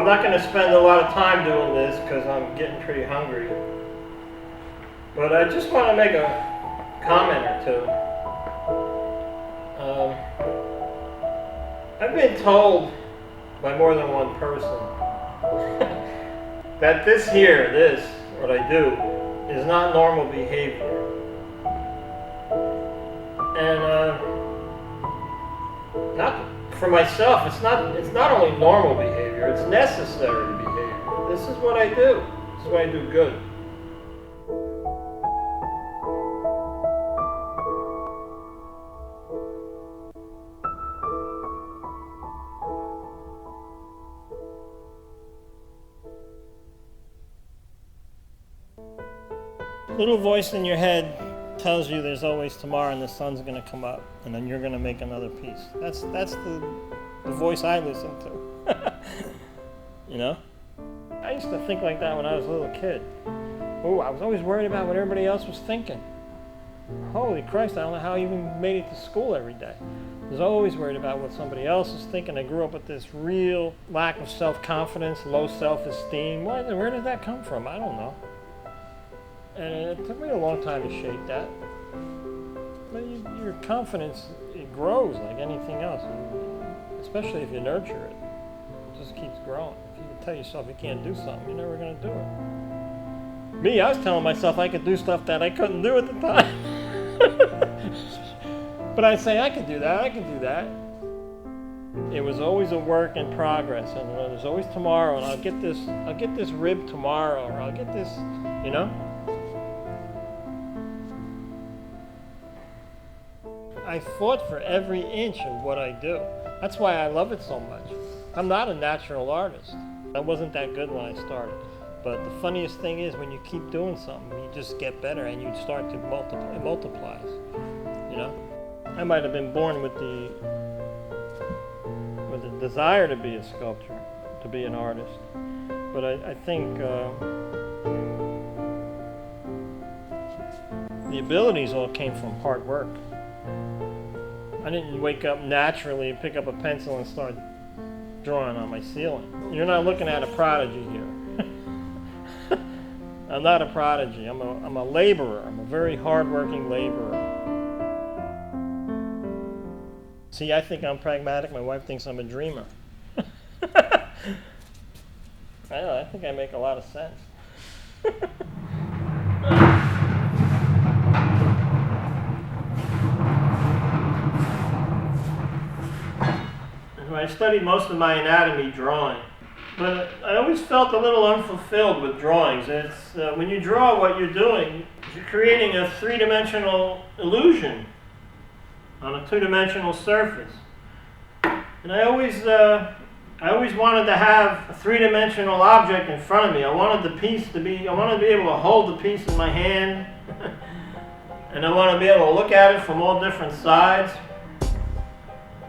I'm not going to spend a lot of time doing this because I'm getting pretty hungry. But I just want to make a comment or two. I've been told by more than one person that this, what I do, is not normal behavior. And not for myself, it's not only normal behavior, it's necessary behavior. This is what I do. This is what I do good. Little voice in your head tells you there's always tomorrow and the sun's going to come up and then you're going to make another piece. That's the voice I listen to. You know? I used to think like that when I was a little kid. Oh, I was always worried about what everybody else was thinking. Holy Christ, I don't know how I even made it to school every day. I was always worried about what somebody else was thinking. I grew up with this real lack of self-confidence, low self-esteem. Where did that come from? I don't know. And it took me a long time to shake that. But your confidence, it grows like anything else, especially if you nurture it. It just keeps growing. If you can tell yourself you can't do something, you're never going to do it. Me, I was telling myself I could do stuff that I couldn't do at the time. But I'd say, I could do that. It was always a work in progress, and there's always tomorrow, and I'll get this rib tomorrow, or I'll get this, you know? I fought for every inch of what I do. That's why I love it so much. I'm not a natural artist. I wasn't that good when I started. But the funniest thing is when you keep doing something, you just get better and you start to multiply. It multiplies, you know? I might have been born with the desire to be a sculptor, to be an artist. But I think the abilities all came from hard work. I didn't wake up naturally and pick up a pencil and start drawing on my ceiling. You're not looking at a prodigy here. I'm not a prodigy. I'm a laborer. I'm a very hard-working laborer. See, I think I'm pragmatic. My wife thinks I'm a dreamer. I don't know. I think I make a lot of sense. I studied most of my anatomy drawing, but I always felt a little unfulfilled with drawings. It's when you draw, what you're doing, you're creating a three-dimensional illusion on a two-dimensional surface. And I always wanted to have a three-dimensional object in front of me. I wanted to be able to hold the piece in my hand, and I want to be able to look at it from all different sides.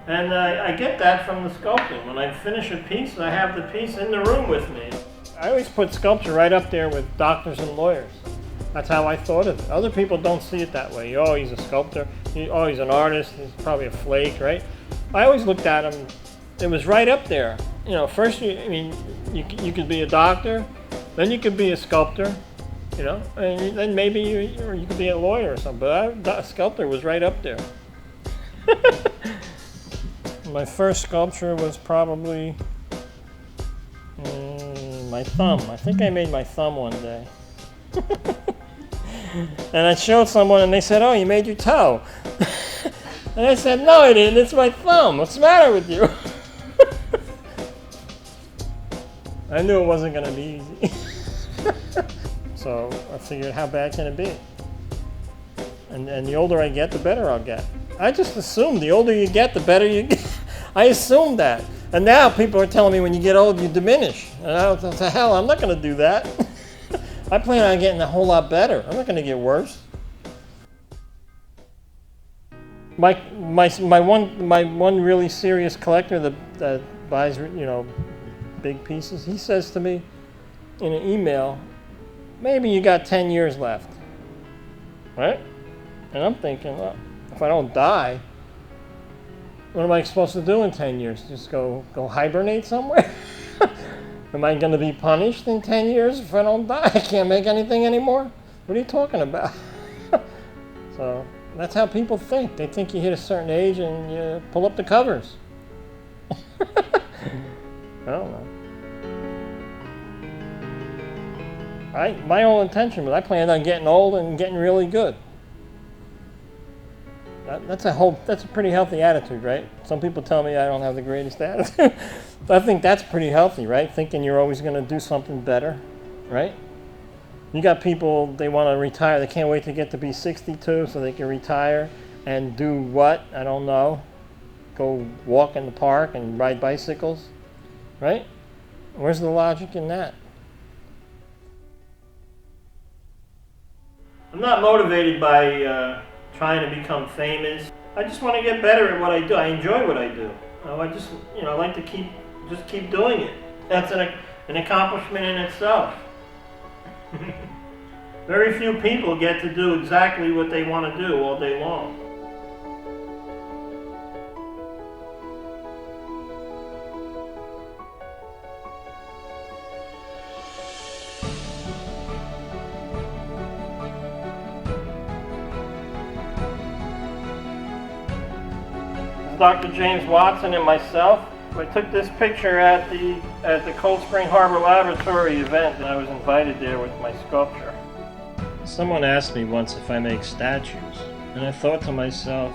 And I get that from the sculpting. When I finish a piece, I have the piece in the room with me. I always put sculpture right up there with doctors and lawyers. That's how I thought of it. Other people don't see it that way. Oh, he's a sculptor. Oh, he's an artist. He's probably a flake, right? I always looked at him. It was right up there. You know, first, you could be a doctor, then you could be a sculptor, you know, and then maybe you could be a lawyer or something. But a sculptor was right up there. My first sculpture was probably my thumb. I think I made my thumb one day. And I showed someone and they said, "Oh, you made your toe." And I said, "No, I didn't. It's my thumb. What's the matter with you?" I knew it wasn't going to be easy. So I figured, how bad can it be? And the older I get, the better I'll get. I just assumed the older you get, the better you get. I assumed that. And now people are telling me when you get old, you diminish. And I thought, the hell, I'm not going to do that. I plan on getting a whole lot better. I'm not going to get worse. My one really serious collector that buys, you know, big pieces, he says to me in an email, maybe you got 10 years left. Right? And I'm thinking, well, if I don't die, what am I supposed to do in 10 years? Just go hibernate somewhere? Am I going to be punished in 10 years if I don't die? I can't make anything anymore? What are you talking about? So that's how people think. They think you hit a certain age and you pull up the covers. I don't know. My whole intention was I planned on getting old and getting really good. That's a pretty healthy attitude, right? Some people tell me I don't have the greatest attitude. But I think that's pretty healthy, right? Thinking you're always going to do something better, right? You got people, they want to retire. They can't wait to get to be 62 so they can retire and do what? I don't know. Go walk in the park and ride bicycles, right? Where's the logic in that? I'm not motivated by trying to become famous. I just want to get better at what I do. I enjoy what I do. I just, I like to keep doing it. That's an accomplishment in itself. Very few people get to do exactly what they want to do all day long. Dr. James Watson and myself. I took this picture at the Cold Spring Harbor Laboratory event, and I was invited there with my sculpture. Someone asked me once if I make statues, and I thought to myself,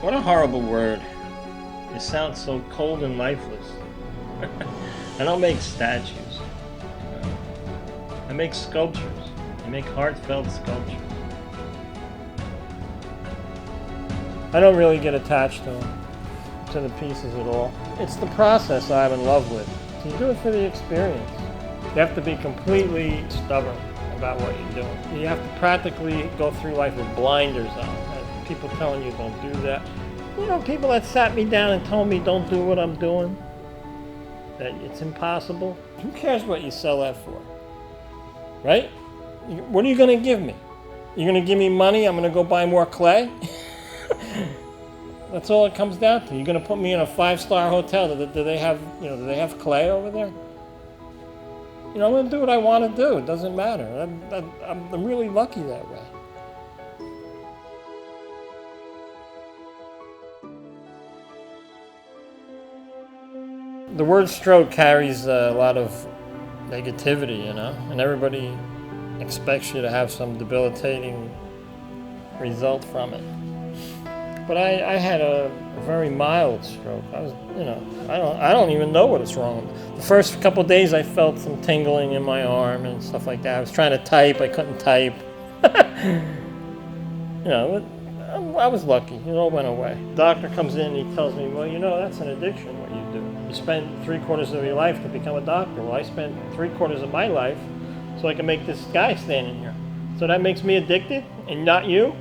what a horrible word. It sounds so cold and lifeless. I don't make statues. I make sculptures. I make heartfelt sculptures. I don't really get attached to the pieces at all. It's the process I'm in love with. You do it for the experience. You have to be completely stubborn about what you're doing. You have to practically go through life with blinders on. People telling you don't do that. People that sat me down and told me don't do what I'm doing, that it's impossible. Who cares what you sell that for? Right? What are you going to give me? You're going to give me money, I'm going to go buy more clay? That's all it comes down to. You're going to put me in a 5-star hotel. Do they have clay over there? I'm going to do what I want to do. It doesn't matter. I'm really lucky that way. The word stroke carries a lot of negativity, and everybody expects you to have some debilitating result from it. But I had a very mild stroke. I was, I don't even know what is wrong. The first couple of days I felt some tingling in my arm and stuff like that. I was trying to type, I couldn't type. I was lucky. It all went away. The doctor comes in and he tells me, well, that's an addiction, what you do. You spend 3/4 of your life to become a doctor. Well, I spent 3/4 of my life so I can make this guy standing here. So that makes me addicted and not you?